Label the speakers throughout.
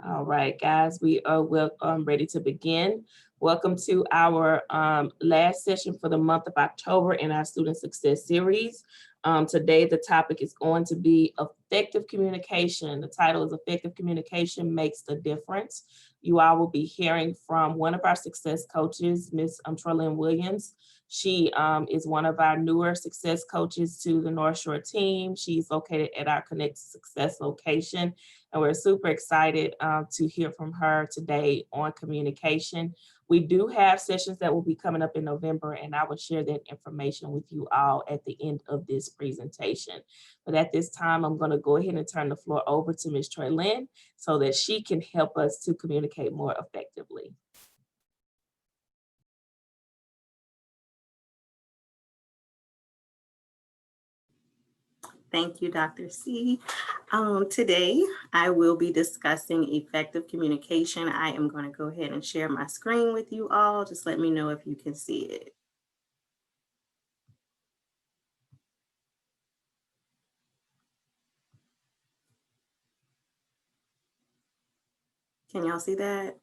Speaker 1: All right, guys, we are ready to begin. Welcome to our last session for the month of October in our Student Success Series. Today, the topic is going to be effective communication. The title is Effective Communication Makes the Difference. You all will be hearing from one of our success coaches, Miss Troylynn Williams. She is one of our newer success coaches to the North Shore team. She's located at our Connect Success location. And we're super excited to hear from her today on communication. We do have sessions that will be coming up in November, and I will share that information with you all at the end of this presentation. But at this time, I'm going to go ahead and turn the floor over to Ms. Troylynn so that she can help us to communicate more effectively.
Speaker 2: Thank you, Dr. C. Today, I will be discussing effective communication. I am going to go ahead and share my screen with you all. Just let me know if you can see it. Can y'all see that?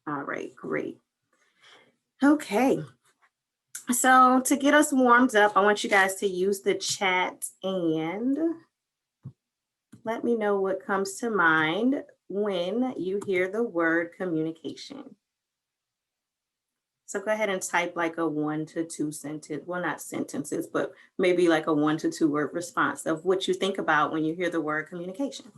Speaker 2: All right, great. Okay. So to get us warmed up, I want you guys to use the chat and let me know what comes to mind when you hear the word communication. So go ahead and type like a 1 to 2 sentence, well, not sentences, but maybe like a 1 to 2 word response of what you think about when you hear the word communication.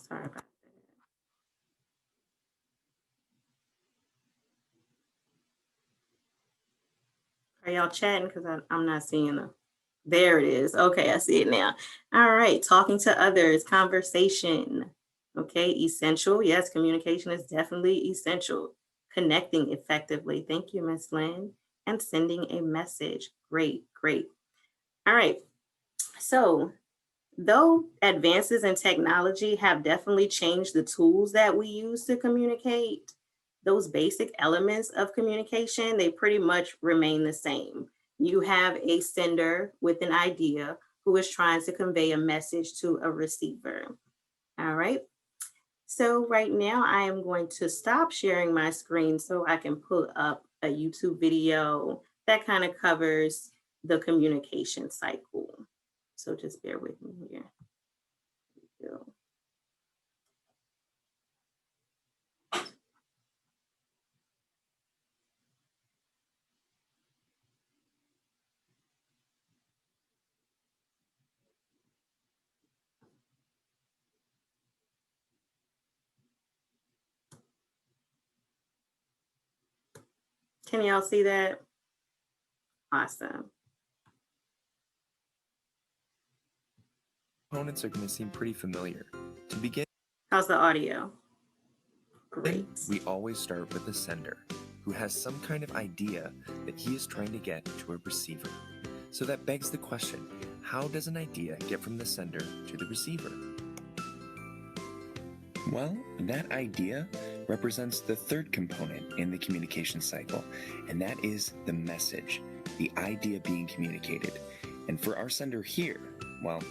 Speaker 2: Sorry about that. Are y'all chatting? Because I'm not seeing them. There it is. Okay, I see it now. All right, talking to others, conversation. Okay, essential. Yes, communication is definitely essential. Connecting effectively. Thank you, Ms. Lynn. And sending a message. Great, great. All right. So, though advances in technology have definitely changed the tools that we use to communicate, those basic elements of communication, they pretty much remain the same. You have a sender with an idea who is trying to convey a message to a receiver. All right. So right now I am going to stop sharing my screen so I can pull up a YouTube video that kind of covers the communication cycle. So just bear with me here. Go. Can y'all see that? Awesome.
Speaker 3: Components are going to seem pretty familiar. To begin,
Speaker 2: How's the audio? Great.
Speaker 3: we always start with the sender, who has some kind of idea that he is trying to get to a receiver. So that begs the question, how does an idea get from the sender to the receiver? Well, that idea represents the third component in the communication cycle, and that is the message, the idea being communicated. And for our sender here, well,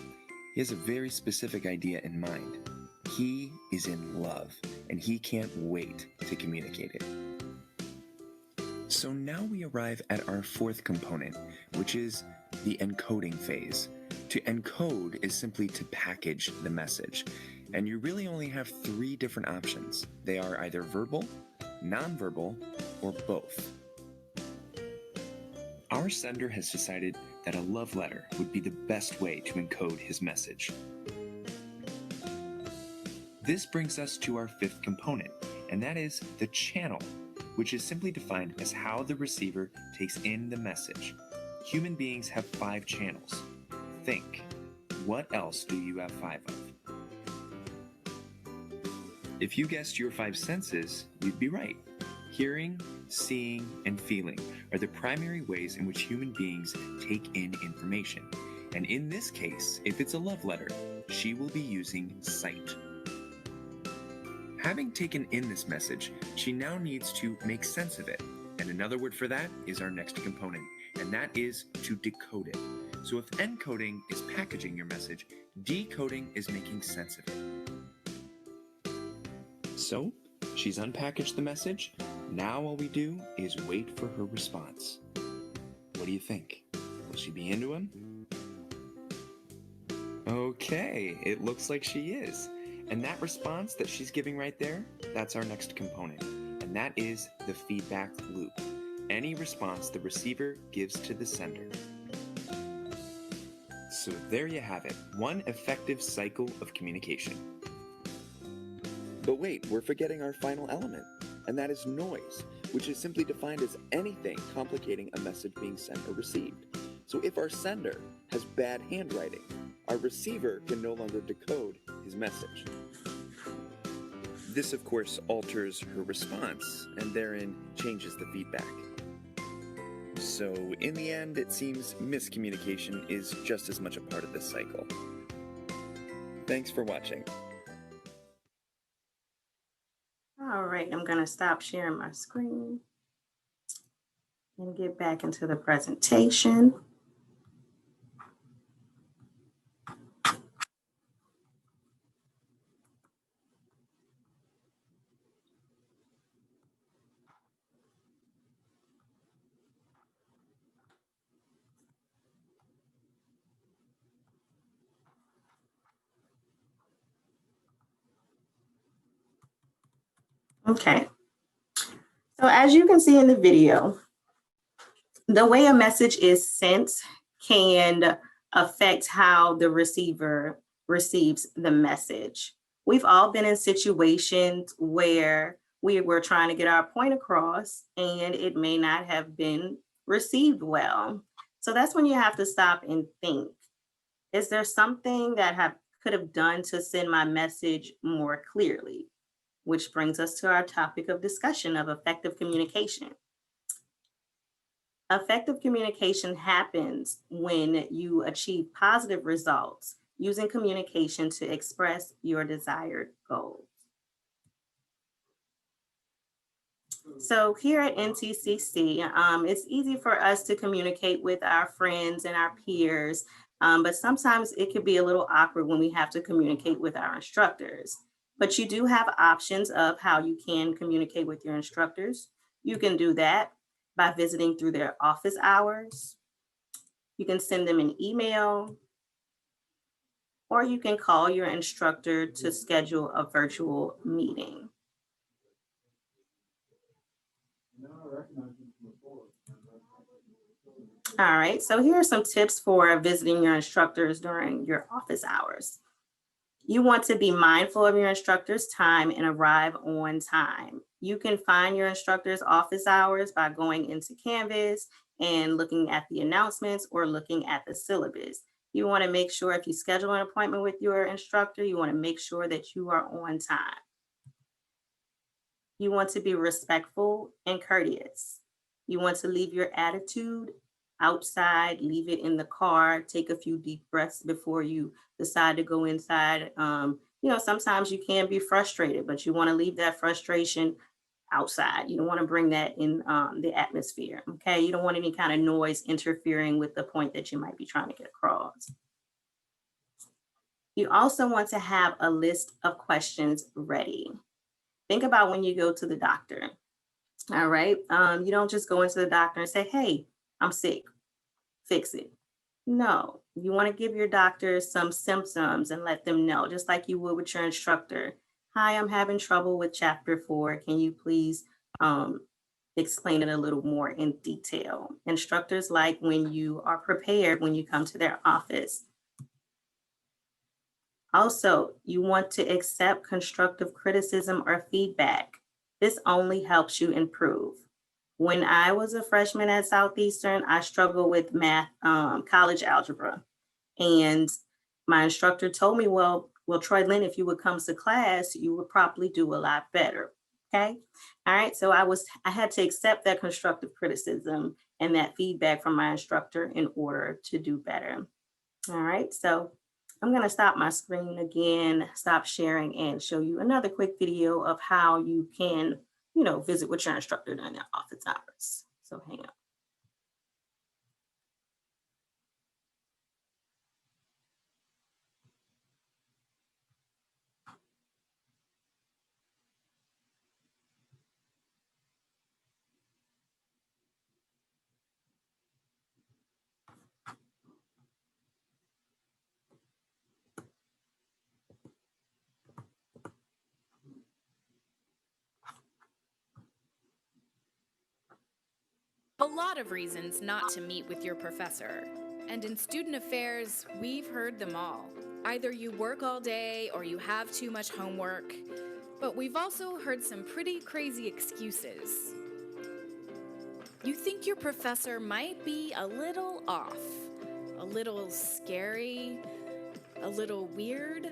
Speaker 3: he has a very specific idea in mind. He is in love, and he can't wait to communicate it. So now we arrive at our fourth component, which is the encoding phase. To encode is simply to package the message, and you really only have three different options. They are either verbal, nonverbal, or both. Our sender has decided that a love letter would be the best way to encode his message. This brings us to our fifth component, and that is the channel, which is simply defined as how the receiver takes in the message. Human beings have 5 channels. Think, what else do you have 5 of? If you guessed your 5 senses, you'd be right. Hearing, seeing, and feeling are the primary ways in which human beings take in information. And in this case, if it's a love letter, she will be using sight. Having taken in this message, she now needs to make sense of it. And another word for that is our next component, and that is to decode it. So if encoding is packaging your message, decoding is making sense of it. So, she's unpackaged the message. Now all we do is wait for her response. What do you think? Will she be into him? Okay, it looks like she is. And that response that she's giving right there, that's our next component. And that is the feedback loop. Any response the receiver gives to the sender. So there you have it, one effective cycle of communication. But wait, we're forgetting our final element, and that is noise, which is simply defined as anything complicating a message being sent or received. So if our sender has bad handwriting, our receiver can no longer decode his message. This, of course, alters her response, and therein changes the feedback. So in the end, it seems miscommunication is just as much a part of this cycle. Thanks for watching.
Speaker 2: All right, I'm going to stop sharing my screen and get back into the presentation. Okay, so as you can see in the video, the way a message is sent can affect how the receiver receives the message. We've all been in situations where we were trying to get our point across and it may not have been received well. So that's when you have to stop and think, is there something that I could have done to send my message more clearly? Which brings us to our topic of discussion of effective communication. Effective communication happens when you achieve positive results using communication to express your desired goals. So here at NTCC, it's easy for us to communicate with our friends and our peers, but sometimes it could be a little awkward when we have to communicate with our instructors. But you do have options of how you can communicate with your instructors. You can do that by visiting through their office hours. You can send them an email, or you can call your instructor to schedule a virtual meeting. All right, so here are some tips for visiting your instructors during your office hours. You want to be mindful of your instructor's time and arrive on time. You can find your instructor's office hours by going into Canvas and looking at the announcements or looking at the syllabus. You want to make sure if you schedule an appointment with your instructor, you want to make sure that you are on time. You want to be respectful and courteous. You want to leave your attitude outside, leave it in the car, take a few deep breaths before you decide to go inside. Sometimes you can be frustrated, but you want to leave that frustration outside. You don't want to bring that in the atmosphere, okay? You don't want any kind of noise interfering with the point that you might be trying to get across. You also want to have a list of questions ready. Think about when you go to the doctor, all right? You don't just go into the doctor and say, hey, I'm sick, fix it. No, you want to give your doctor some symptoms and let them know, just like you would with your instructor. Hi, I'm having trouble with chapter 4. Can you please explain it a little more in detail? Instructors like when you are prepared when you come to their office. Also, you want to accept constructive criticism or feedback. This only helps you improve. When I was a freshman at Southeastern, I struggled with math, college algebra. And my instructor told me, well, Troylynn, if you would come to class, you would probably do a lot better. Okay. All right. So I had to accept that constructive criticism and that feedback from my instructor in order to do better. All right. So I'm going to stop my screen again, stop sharing, and show you another quick video of how you can, visit with your instructor during their office hours. So hang on.
Speaker 4: A lot of reasons not to meet with your professor. And in student affairs, we've heard them all. Either you work all day or you have too much homework. But we've also heard some pretty crazy excuses. You think your professor might be a little off, a little scary, a little weird.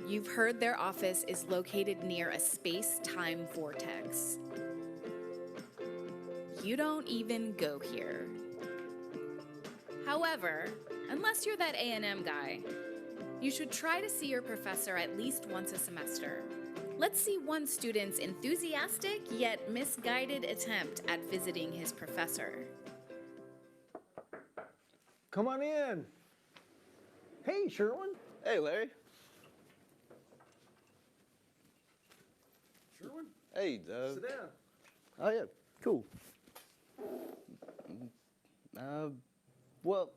Speaker 4: You've heard their office is located near a space-time vortex. You don't even go here. However, unless you're that A&M guy, you should try to see your professor at least once a semester. Let's see one student's enthusiastic yet misguided attempt at visiting his professor.
Speaker 5: Come on in. Hey, Sherwin.
Speaker 6: Hey, Larry.
Speaker 5: Sherwin,
Speaker 6: Hey,
Speaker 5: sit down.
Speaker 6: oh yeah, cool. Well,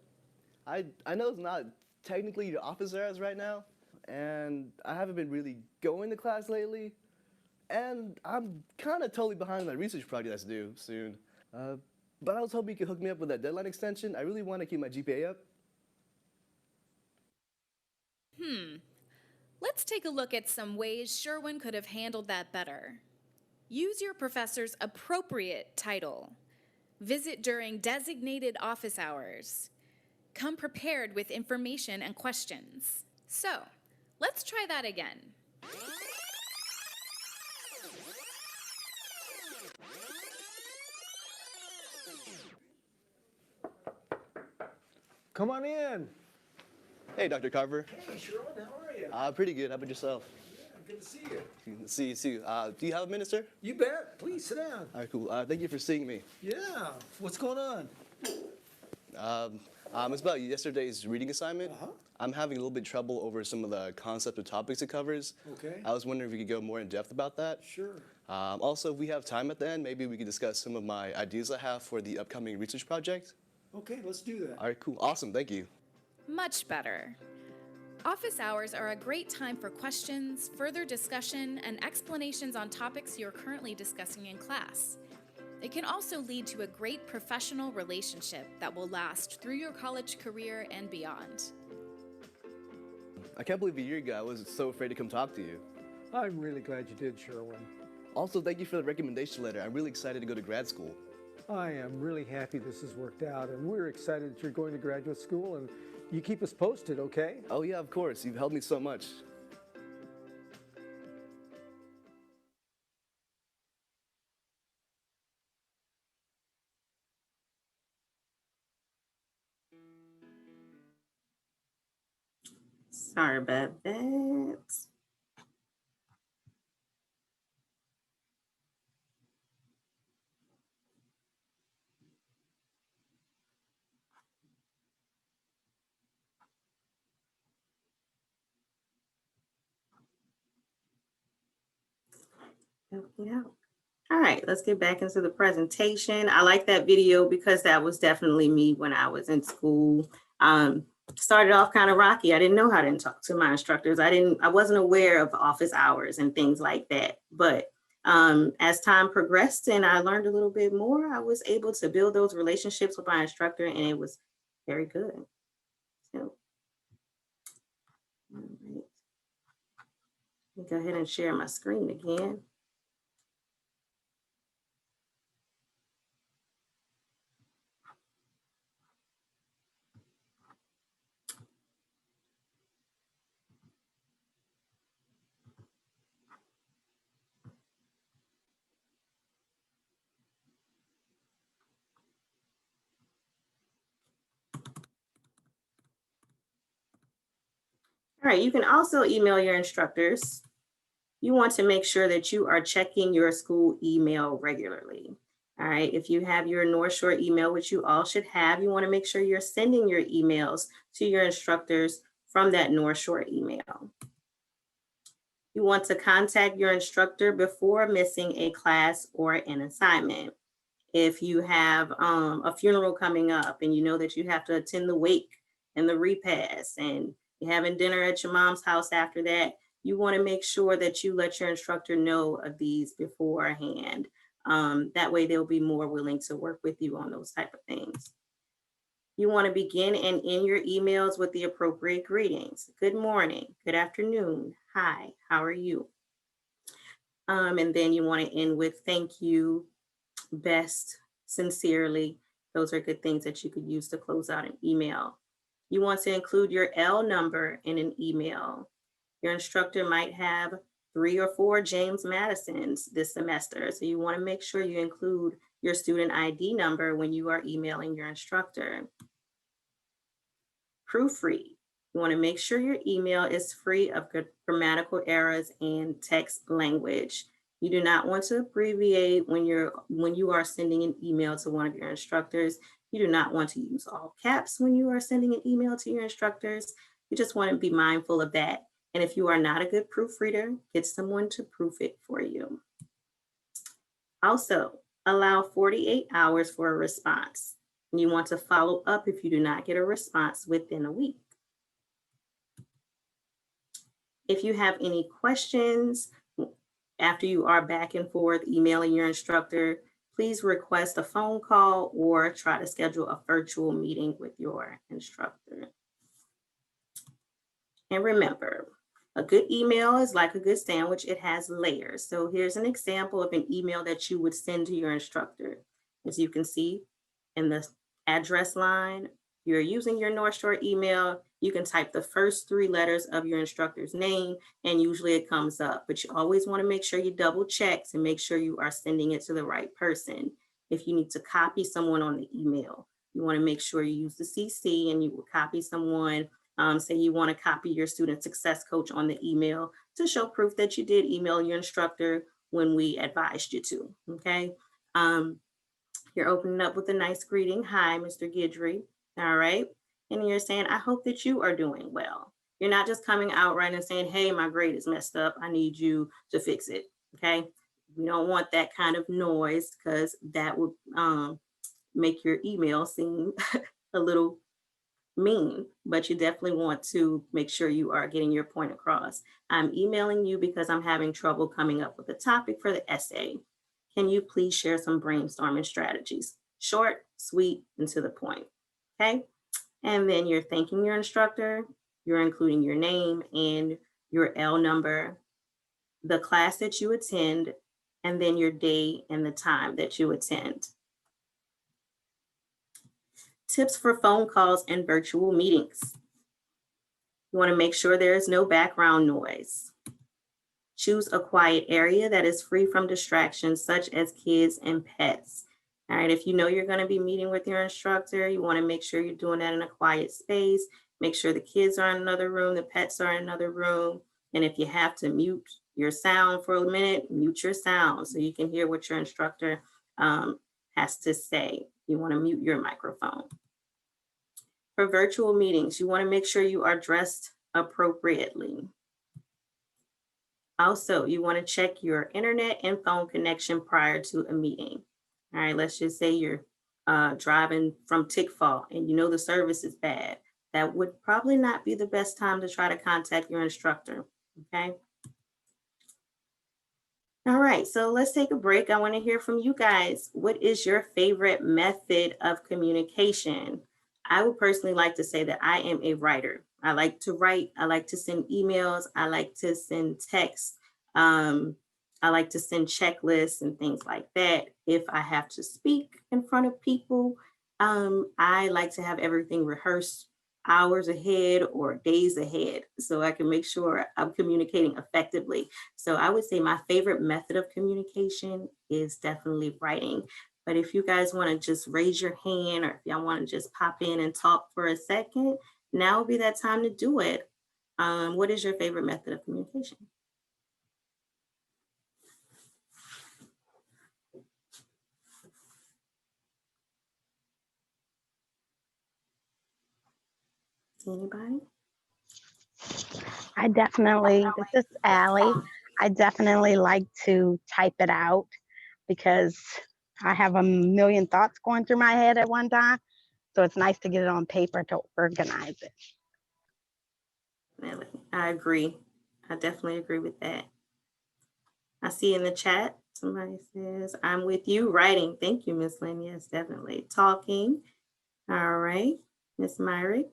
Speaker 6: I know it's not technically your office hours right now, and I haven't been really going to class lately, and I'm kind of totally behind on my research project that's due soon. But I was hoping you could hook me up with that deadline extension. I really want to keep my GPA up.
Speaker 4: Let's take a look at some ways Sherwin could have handled that better. Use your professor's appropriate title. Visit during designated office hours. Come prepared with information and questions. So, let's try that again.
Speaker 5: Come on in.
Speaker 6: Hey, Dr. Carver.
Speaker 5: Hey, Sherwin, how are you?
Speaker 6: Pretty good. How about yourself?
Speaker 5: Good to see you.
Speaker 6: See you. Do you have a minute, sir?
Speaker 5: You bet. Please sit down.
Speaker 6: All right, cool. Thank you for seeing me.
Speaker 5: Yeah. What's going on?
Speaker 6: It's about yesterday's reading assignment.
Speaker 5: Uh-huh.
Speaker 6: I'm having a little bit trouble over some of the concept or topics it covers.
Speaker 5: Okay.
Speaker 6: I was wondering if we could go more in depth about that.
Speaker 5: Sure.
Speaker 6: Also, if we have time at the end, maybe we could discuss some of my ideas I have for the upcoming research project.
Speaker 5: Okay, let's do that.
Speaker 6: All right, cool. Awesome. Thank you.
Speaker 4: Much better. Office hours are a great time for questions, further discussion, and explanations on topics you're currently discussing in class. It can also lead to a great professional relationship that will last through your college career and beyond.
Speaker 6: I can't believe a year ago I was so afraid to come talk to you.
Speaker 5: I'm really glad you did, Sherwin.
Speaker 6: Also, thank you for the recommendation letter. I'm really excited to go to grad school.
Speaker 5: I am really happy this has worked out, and we're excited that you're going to graduate school, and you keep us posted, okay?
Speaker 6: Oh yeah, of course. You've helped me so much.
Speaker 2: Sorry about that. Yeah. All right, let's get back into the presentation. I like that video because that was definitely me when I was in school. Started off kind of rocky. I didn't know how to talk to my instructors. I wasn't aware of office hours and things like that. But as time progressed and I learned a little bit more, I was able to build those relationships with my instructor, and it was very good. So, all right. Let me go ahead and share my screen again. All right, you can also email your instructors. You want to make sure that you are checking your school email regularly. All right, if you have your North Shore email, which you all should have, you want to make sure you're sending your emails to your instructors from that North Shore email. You want to contact your instructor before missing a class or an assignment. If you have a funeral coming up and you know that you have to attend the wake and the repast and you're having dinner at your mom's house after that, you want to make sure that you let your instructor know of these beforehand. That way they'll be more willing to work with you on those type of things. You want to begin and end your emails with the appropriate greetings. Good morning, good afternoon, hi, how are you? And then you want to end with thank you, best, sincerely. Those are good things that you could use to close out an email. You want to include your L number in an email. Your instructor might have 3 or 4 James Madisons this semester. So you want to make sure you include your student ID number when you are emailing your instructor. Proofread. You want to make sure your email is free of grammatical errors and text language. You do not want to abbreviate when you are sending an email to one of your instructors. You do not want to use all caps when you are sending an email to your instructors. You just want to be mindful of that. And if you are not a good proofreader, get someone to proof it for you. Also, allow 48 hours for a response. And you want to follow up if you do not get a response within a week. If you have any questions after you are back and forth emailing your instructor, please request a phone call or try to schedule a virtual meeting with your instructor. And remember, a good email is like a good sandwich. It has layers. So here's an example of an email that you would send to your instructor. As you can see in the address line, you're using your North Shore email, you can type the first 3 letters of your instructor's name and usually it comes up, but you always want to make sure you double check to make sure you are sending it to the right person. If you need to copy someone on the email, you want to make sure you use the CC and you will copy someone. Say you want to copy your student success coach on the email to show proof that you did email your instructor when we advised you to, okay? You're opening up with a nice greeting. Hi, Mr. Guidry, all right? And you're saying, I hope that you are doing well. You're not just coming out right and saying, hey, my grade is messed up. I need you to fix it, okay? We don't want that kind of noise because that would make your email seem a little mean, but you definitely want to make sure you are getting your point across. I'm emailing you because I'm having trouble coming up with a topic for the essay. Can you please share some brainstorming strategies? Short, sweet, and to the point, okay? And then you're thanking your instructor, you're including your name and your L number, the class that you attend, and then your day and the time that you attend. Tips for phone calls and virtual meetings. You want to make sure there is no background noise. Choose a quiet area that is free from distractions such as kids and pets. All right, if you know you're going to be meeting with your instructor, you want to make sure you're doing that in a quiet space. Make sure the kids are in another room, the pets are in another room. And if you have to mute your sound for a minute, mute your sound so you can hear what your instructor has to say. You want to mute your microphone. For virtual meetings, you want to make sure you are dressed appropriately. Also, you want to check your internet and phone connection prior to a meeting. All right, let's just say you're driving from Tickfall and you know the service is bad. That would probably not be the best time to try to contact your instructor, okay? All right, so let's take a break. I want to hear from you guys. What is your favorite method of communication? I would personally like to say that I am a writer. I like to write. I like to send emails. I like to send texts. I like to send checklists and things like that. If I have to speak in front of people, I like to have everything rehearsed hours ahead or days ahead so I can make sure I'm communicating effectively. So I would say my favorite method of communication is definitely writing. But if you guys want to just raise your hand or if y'all want to just pop in and talk for a second, now would be that time to do it. What is your favorite method of communication? Anybody?
Speaker 7: This is Allie. I definitely like to type it out because I have a million thoughts going through my head at one time. So it's nice to get it on paper to organize it.
Speaker 2: I agree. I definitely agree with that. I see in the chat, somebody says, I'm with you. Writing. Thank you, Miss Lynn. Yes, definitely. Talking. All right. Miss Myrick.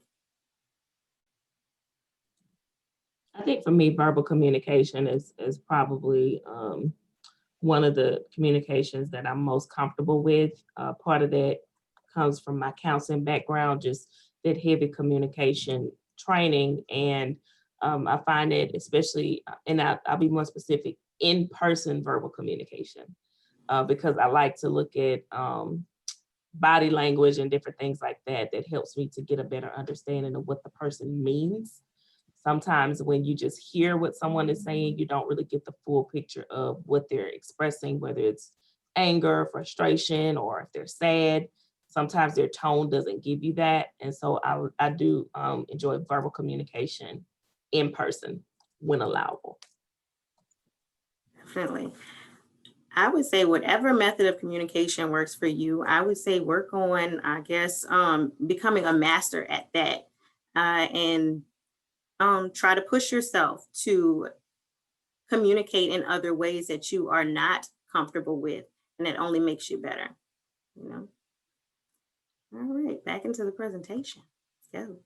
Speaker 1: I think for me, verbal communication is probably one of the communications that I'm most comfortable with. Part of that comes from my counseling background, just that heavy communication training. And I find it especially, and I'll be more specific, in-person verbal communication, because I like to look at body language and different things like that, that helps me to get a better understanding of what the person means. Sometimes when you just hear what someone is saying, you don't really get the full picture of what they're expressing, whether it's anger, frustration, or if they're sad. Sometimes their tone doesn't give you that. And so I do enjoy verbal communication in person when allowable.
Speaker 2: Definitely. I would say whatever method of communication works for you, I would say work on, I guess, becoming a master at that, and try to push yourself to communicate in other ways that you are not comfortable with, and it only makes you better, you know? All right, back into the presentation. Let's go.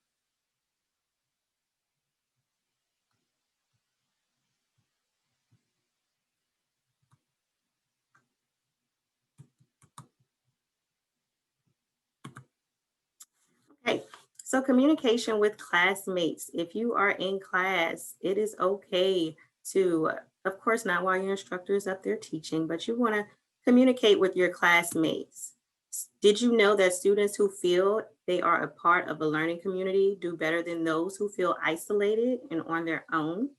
Speaker 2: Okay, so communication with classmates. If you are in class, it is okay to, of course, not while your instructor is up there teaching, but you want to communicate with your classmates. Did you know that students who feel they are a part of a learning community do better than those who feel isolated and on their own?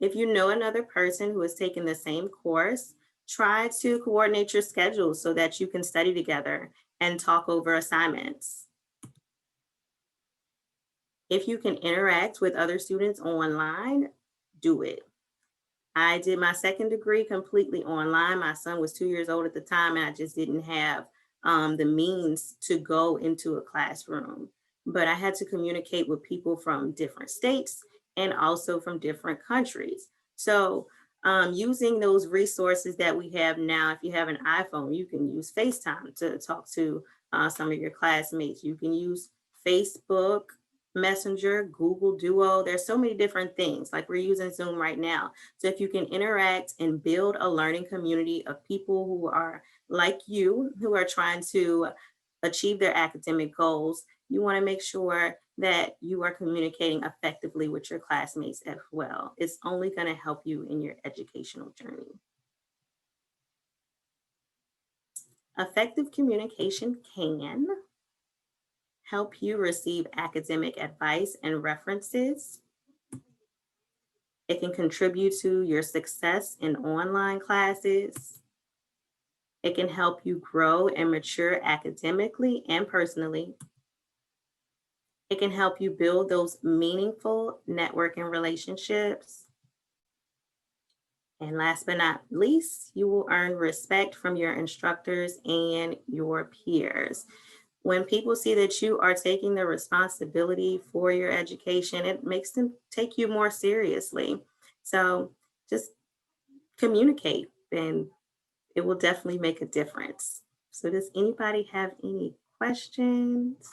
Speaker 2: If you know another person who is taking the same course, try to coordinate your schedule so that you can study together and talk over assignments. If you can interact with other students online, do it. I did my second degree completely online. My son was 2 years old at the time, and I just didn't have the means to go into a classroom. But I had to communicate with people from different states and also from different countries. So using those resources that we have now, if you have an iPhone, you can use FaceTime to talk to some of your classmates. You can use Facebook Messenger, Google Duo. There's so many different things, like we're using Zoom right now. So if you can interact and build a learning community of people who are like you, who are trying to achieve their academic goals, you want to make sure that you are communicating effectively with your classmates as well. It's only going to help you in your educational journey. Effective communication can help you receive academic advice and references. It can contribute to your success in online classes. It can help you grow and mature academically and personally. It can help you build those meaningful networking relationships. And last but not least, you will earn respect from your instructors and your peers. When people see that you are taking the responsibility for your education, it makes them take you more seriously. So just communicate, and it will definitely make a difference. So does anybody have any questions?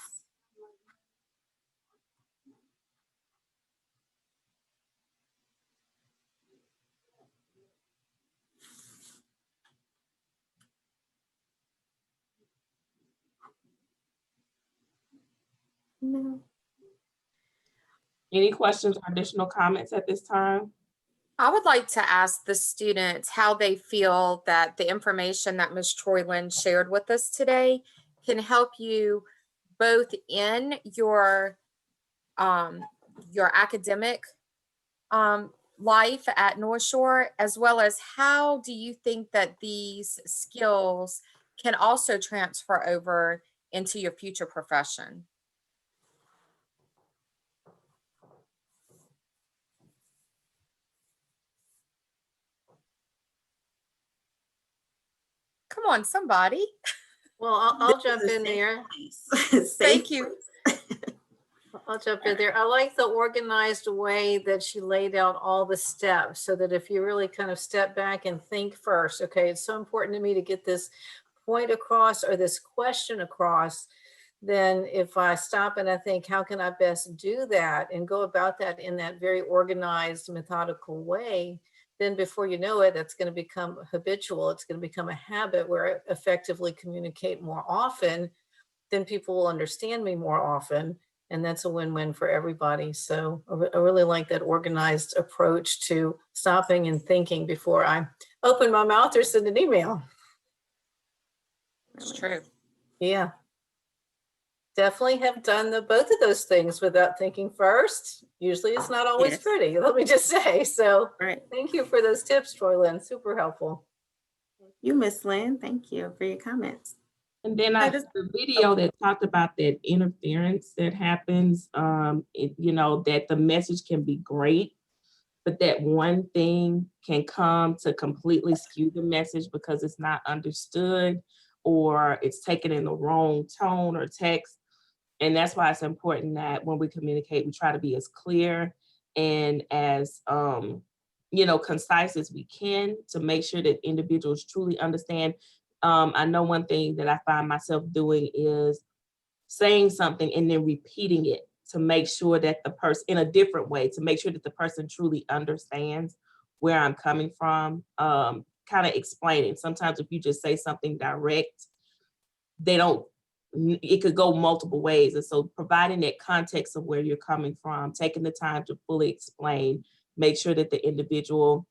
Speaker 2: No.
Speaker 1: Any questions or additional comments at this time?
Speaker 8: I would like to ask the students how they feel that the information that Ms. Troylynn shared with us today can help you both in your your academic life at North Shore, as well as how do you think that these skills can also transfer over into your future profession? Come on, somebody.
Speaker 2: Well, I'll jump in there.
Speaker 8: Thank you.
Speaker 9: I'll jump in there. I like the organized way that she laid out all the steps so that if you really kind of step back and think first, okay, it's so important to me to get this point across or this question across, then if I stop and I think, how can I best do that and go about that in that very organized, methodical way, then before you know it, that's going to become habitual. It's going to become a habit where I effectively communicate more often, then people will understand me more often. And that's a win-win for everybody. So I really like that organized approach to stopping and thinking before I open my mouth or send an email.
Speaker 8: It's true.
Speaker 9: Yeah. Definitely have done both of those things without thinking first. Usually it's not always
Speaker 2: Yes.
Speaker 9: pretty, let me just say. So
Speaker 2: Right.
Speaker 9: thank you for those tips, Troylynn. Super helpful.
Speaker 2: You, Miss Lynn, thank you for your comments.
Speaker 1: And then the video that talked about that interference that happens, that the message can be great, but that one thing can come to completely skew the message because it's not understood or it's taken in the wrong tone or text. And that's why it's important that when we communicate, we try to be as clear and as concise as we can to make sure that individuals truly understand. I know one thing that I find myself doing is saying something and then repeating it to make sure that the person, in a different way, to make sure that the person truly understands where I'm coming from, kind of explaining. Sometimes if you just say something direct, it could go multiple ways. And so providing that context of where you're coming from, taking the time to fully explain, make sure that the individual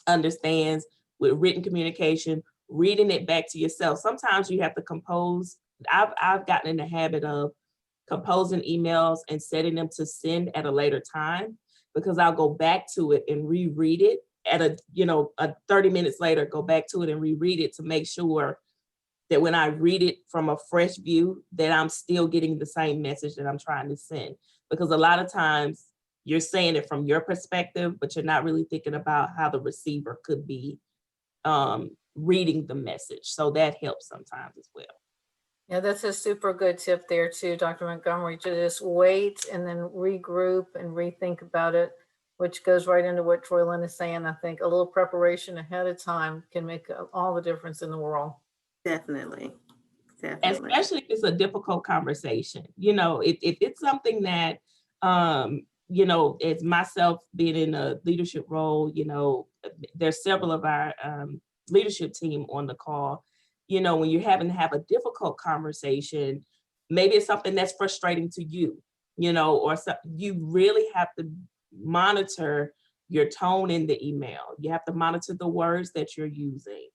Speaker 1: understands with written communication, reading it back to yourself. Sometimes you have to compose. I've gotten in the habit of composing emails and setting them to send at a later time because I'll go back to it and reread it at a 30 minutes later, go back to it and reread it to make sure that when I read it from a fresh view, that I'm still getting the same message that I'm trying to send. Because a lot of times you're saying it from your perspective, but you're not really thinking about how the receiver could be reading the message. So that helps sometimes as well.
Speaker 9: Yeah, that's a super good tip there too, Dr. Montgomery, to just wait and then regroup and rethink about it, which goes right into what Troylynn is saying. I think a little preparation ahead of time can make all the difference in the world.
Speaker 2: Definitely.
Speaker 1: Especially if it's a difficult conversation. If it's something that, as myself being in a leadership role, there's several of our leadership team on the call. When you're having to have a difficult conversation, maybe it's something that's frustrating to you, or you really have to monitor your tone in the email. You have to monitor the words that you're using.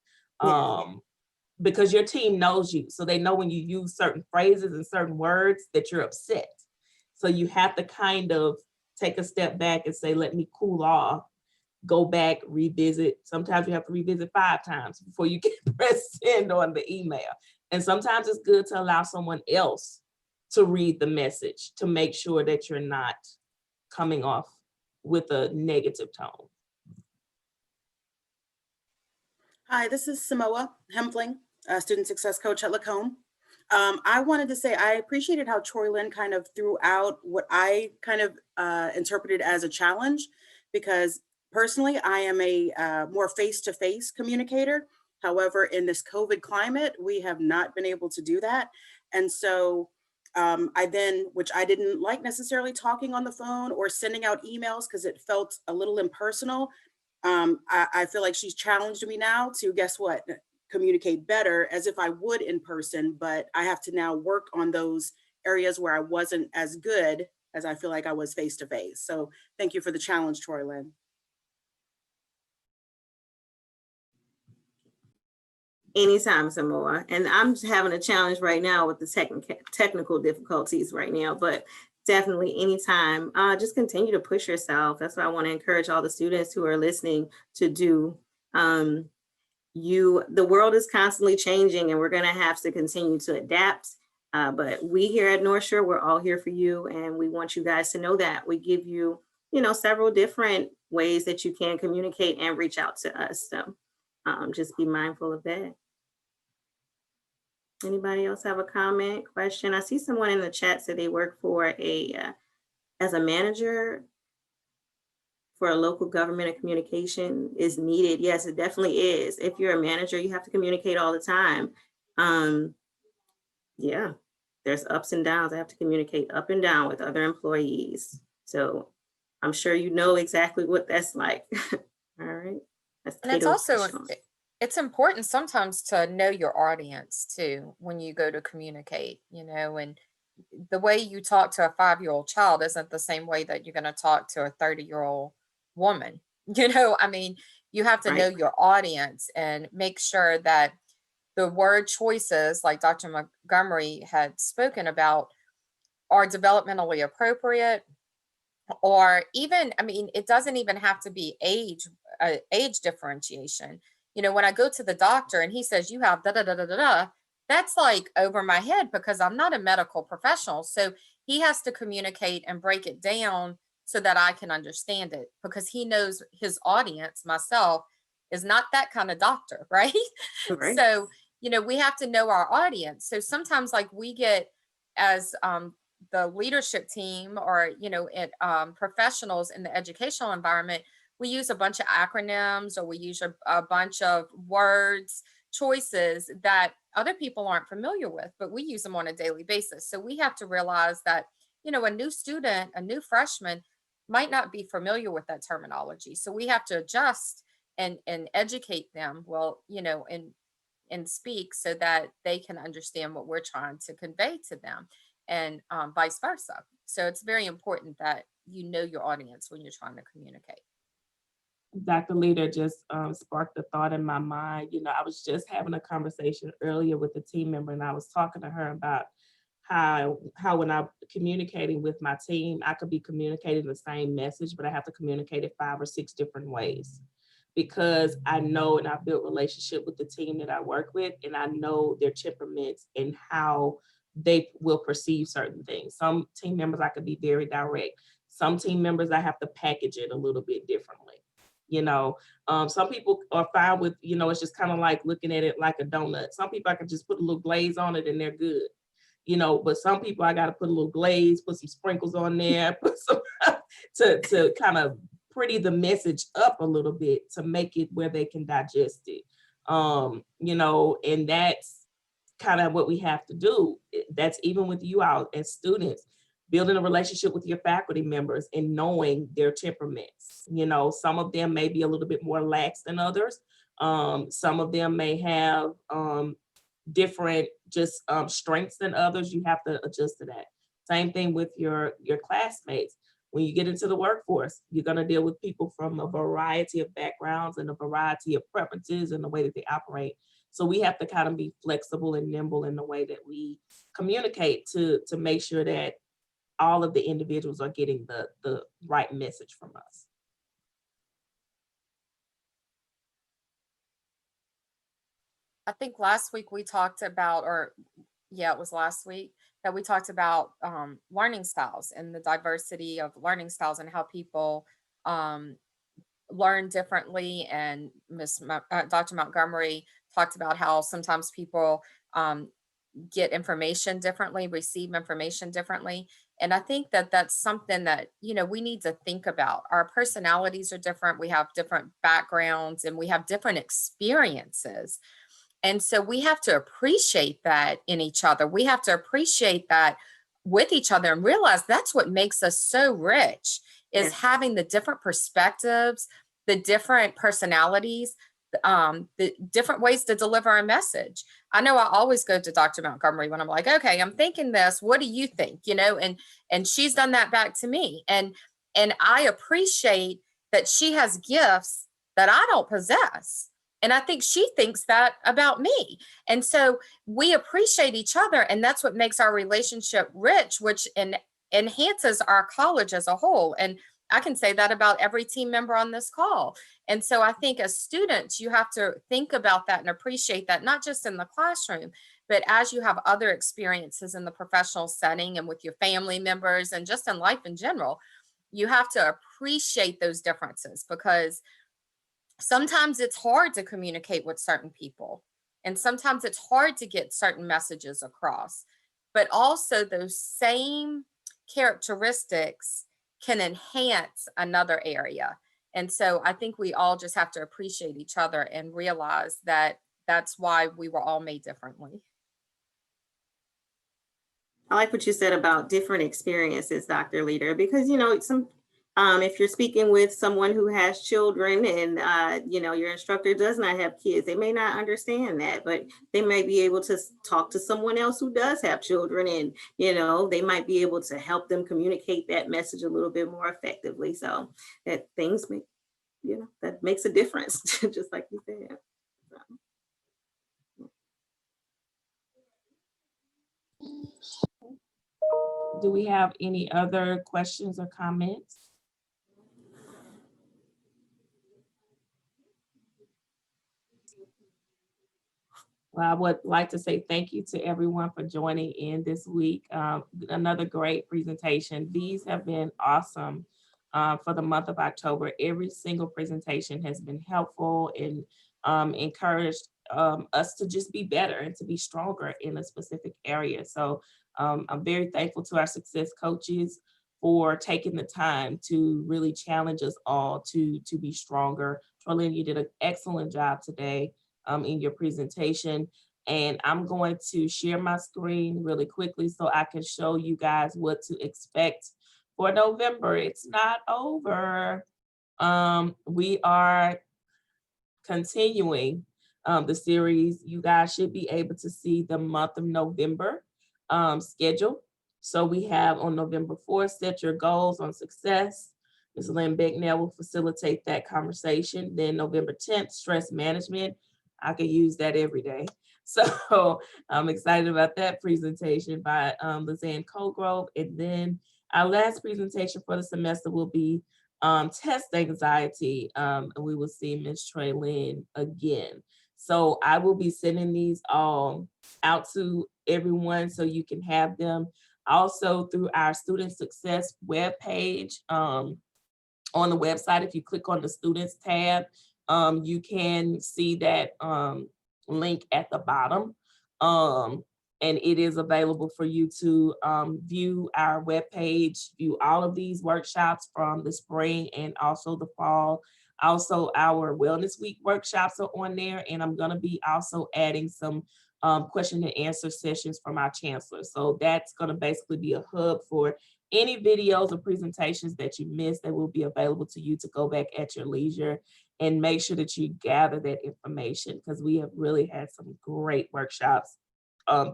Speaker 1: Because your team knows you. So they know when you use certain phrases and certain words that you're upset. So you have to kind of take a step back and say, let me cool off, go back, revisit. Sometimes you have to revisit 5 times before you can press send on the email. And sometimes it's good to allow someone else to read the message to make sure that you're not coming off with a negative tone.
Speaker 10: Hi, this is Samoa Hempling, Student Success Coach at Lacombe. I wanted to say I appreciated how Troylynn kind of threw out what I kind of interpreted as a challenge, because personally, I am a more face-to-face communicator. However, in this COVID climate, we have not been able to do that. And so which I didn't like necessarily talking on the phone or sending out emails because it felt a little impersonal. I feel like she's challenged me now to, guess what, communicate better as if I would in person, but I have to now work on those areas where I wasn't as good as I feel like I was face to face. So thank you for the challenge, Troylynn.
Speaker 2: Anytime, Samoa. And I'm having a challenge right now with the technical difficulties right now, but Definitely, anytime. Just continue to push yourself. That's what I want to encourage all the students who are listening to do. The world is constantly changing, and we're going to have to continue to adapt. But we here at North Shore, we're all here for you, and we want you guys to know that. We give you, several different ways that you can communicate and reach out to us. So just be mindful of that. Anybody else have a comment, question? I see someone in the chat said they work for as a manager for a local government, and communication is needed. Yes, it definitely is. If you're a manager, you have to communicate all the time. Yeah, there's ups and downs. I have to communicate up and down with other employees. So I'm sure you know exactly what that's like. All right.
Speaker 8: And it's also, it's important sometimes to know your audience too, when you go to communicate, and the way you talk to a 5-year-old child isn't the same way that you're going to talk to a 30-year-old woman. I mean, you have to know your audience and make sure that the word choices, like Dr. Montgomery had spoken about, are developmentally appropriate, or even, I mean, it doesn't even have to be age differentiation. When I go to the doctor and he says, you have da da da da da da, that's like over my head because I'm not a medical professional. So he has to communicate and break it down so that I can understand it, because he knows his audience, myself, is not that kind of doctor, right? So, we have to know our audience. So sometimes, like, we get, as the leadership team, or, professionals in the educational environment, we use a bunch of acronyms, or we use a bunch of words, choices that other people aren't familiar with, but we use them on a daily basis. So we have to realize that, a new student, a new freshman might not be familiar with that terminology. So we have to adjust and educate them, and speak so that they can understand what we're trying to convey to them, and vice versa. So it's very important that you know your audience when you're trying to communicate.
Speaker 1: Dr. Leader just sparked a thought in my mind. I was just having a conversation earlier with a team member, and I was talking to her about how when I'm communicating with my team, I could be communicating the same message, but I have to communicate it 5 or 6 different ways, because I know, and I built relationship with the team that I work with, and I know their temperaments and how they will perceive certain things. Some team members, I could be very direct. Some team members, I have to package it a little bit differently. Some people are fine with, it's just kind of like looking at it like a donut. Some people, I can just put a little glaze on it and they're good. But some people, I got to put a little glaze, put some sprinkles on there, put some to kind of pretty the message up a little bit to make it where they can digest it. And that's kind of what we have to do. That's even with you out as students, building a relationship with your faculty members and knowing their temperaments. Some of them may be a little bit more lax than others. Some of them may have different strengths than others. You have to adjust to that. Same thing with your classmates. When you get into the workforce, you're going to deal with people from a variety of backgrounds and a variety of preferences and the way that they operate. So we have to kind of be flexible and nimble in the way that we communicate to make sure that all of the individuals are getting the right message from us.
Speaker 8: I think last week we talked about, it was last week that we talked about learning styles and the diversity of learning styles and how people learn differently. And Dr. Montgomery talked about how sometimes people get information differently, receive information differently. And I think that that's something that, we need to think about. Our personalities are different. We have different backgrounds and we have different experiences. And so we have to appreciate that in each other. We have to appreciate that with each other and realize that's what makes us so rich, is having the different perspectives, the different personalities, the different ways to deliver a message. I know I always go to Dr. Montgomery when I'm like, okay, I'm thinking this, what do you think? And she's done that back to me. And I appreciate that she has gifts that I don't possess. And I think she thinks that about me. And so we appreciate each other. And that's what makes our relationship rich, which enhances our college as a whole. And I can say that about every team member on this call. And so I think as students, you have to think about that and appreciate that, not just in the classroom, but as you have other experiences in the professional setting and with your family members and just in life in general, you have to appreciate those differences, because sometimes it's hard to communicate with certain people. And sometimes it's hard to get certain messages across, but also those same characteristics can enhance another area. And so I think we all just have to appreciate each other and realize that that's why we were all made differently.
Speaker 2: I like what you said about different experiences, Dr. Leader, because, if you're speaking with someone who has children and, your instructor does not have kids, they may not understand that, but they may be able to talk to someone else who does have children, and, they might be able to help them communicate that message a little bit more effectively. So that things make, that makes a difference, just like you said.
Speaker 1: Do we have any other questions or comments? Well, I would like to say thank you to everyone for joining in this week. Another great presentation. These have been awesome for the month of October. Every single presentation has been helpful and encouraged us to just be better and to be stronger in a specific area. So I'm very thankful to our success coaches for taking the time to really challenge us all to be stronger. Troylynn, you did an excellent job today in your presentation. And I'm going to share my screen really quickly so I can show you guys what to expect for November. It's not over. We are continuing the series. You guys should be able to see the month of November schedule. So we have on November 4th, set your goals on success. Ms. Lynn Becknell will facilitate that conversation. Then November 10th, stress management. I could use that every day. So I'm excited about that presentation by Lizanne Colgrove. And then our last presentation for the semester will be test anxiety. And we will see Ms. Troylynn again. So I will be sending these all out to everyone so you can have them. Also through our student success webpage on the website, if you click on the students tab, you can see that link at the bottom. And it is available for you to view our webpage, view all of these workshops from the spring and also the fall. Also, our Wellness Week workshops are on there, and I'm going to be also adding some question and answer sessions from our chancellor. So that's going to basically be a hub for any videos or presentations that you missed that will be available to you to go back at your leisure, and make sure that you gather that information, because we have really had some great workshops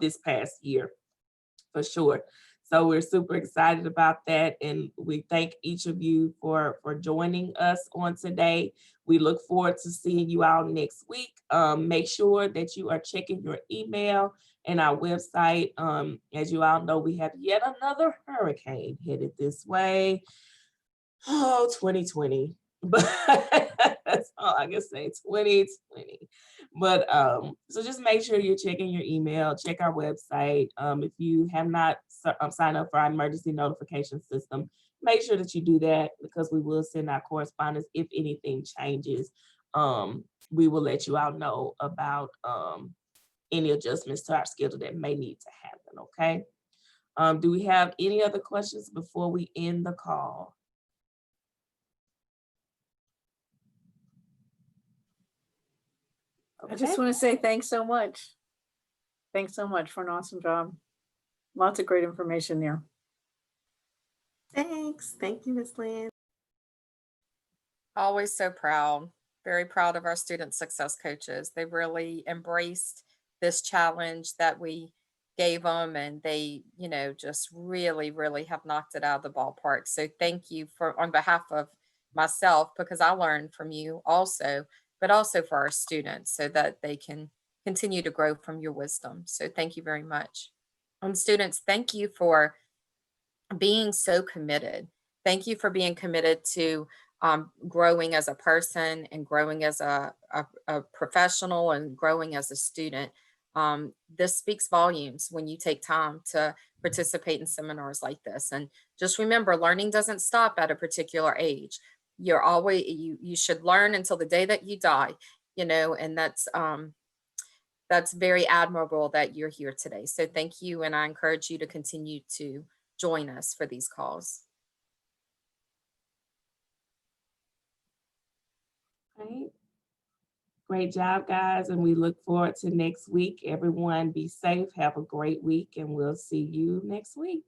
Speaker 1: this past year for sure. So we're super excited about that, and we thank each of you for joining us on today. We look forward to seeing you all next week. Make sure that you are checking your email and our website. As you all know, we have yet another hurricane headed this way. Oh, 2020. But that's all I can say, 2020. But so just make sure you're checking your email, check our website. If you have not signed up for our emergency notification system, make sure that you do that, because we will send our correspondence if anything changes. We will let you all know about any adjustments to our schedule that may need to happen, okay? Do we have any other questions before we end the call?
Speaker 9: I just want to say thanks so much. Thanks so much for an awesome job. Lots of great information there.
Speaker 2: Thanks. Thank you, Ms. Lynn.
Speaker 8: Always so proud, very proud of our student success coaches. They really embraced this challenge that we gave them, and they, just really, really have knocked it out of the ballpark. So thank you on behalf of myself, because I learned from you also, but also for our students so that they can continue to grow from your wisdom. So thank you very much. And students, thank you for being so committed. Thank you for being committed to growing as a person and growing as a professional and growing as a student. This speaks volumes when you take time to participate in seminars like this. And just remember, learning doesn't stop at a particular age. You're always, you should learn until the day that you die, you know, and that's very admirable that you're here today. So thank you. And I encourage you to continue to join us for these calls.
Speaker 1: Right. Great job, guys. And we look forward to next week. Everyone be safe. Have a great week, and we'll see you next week.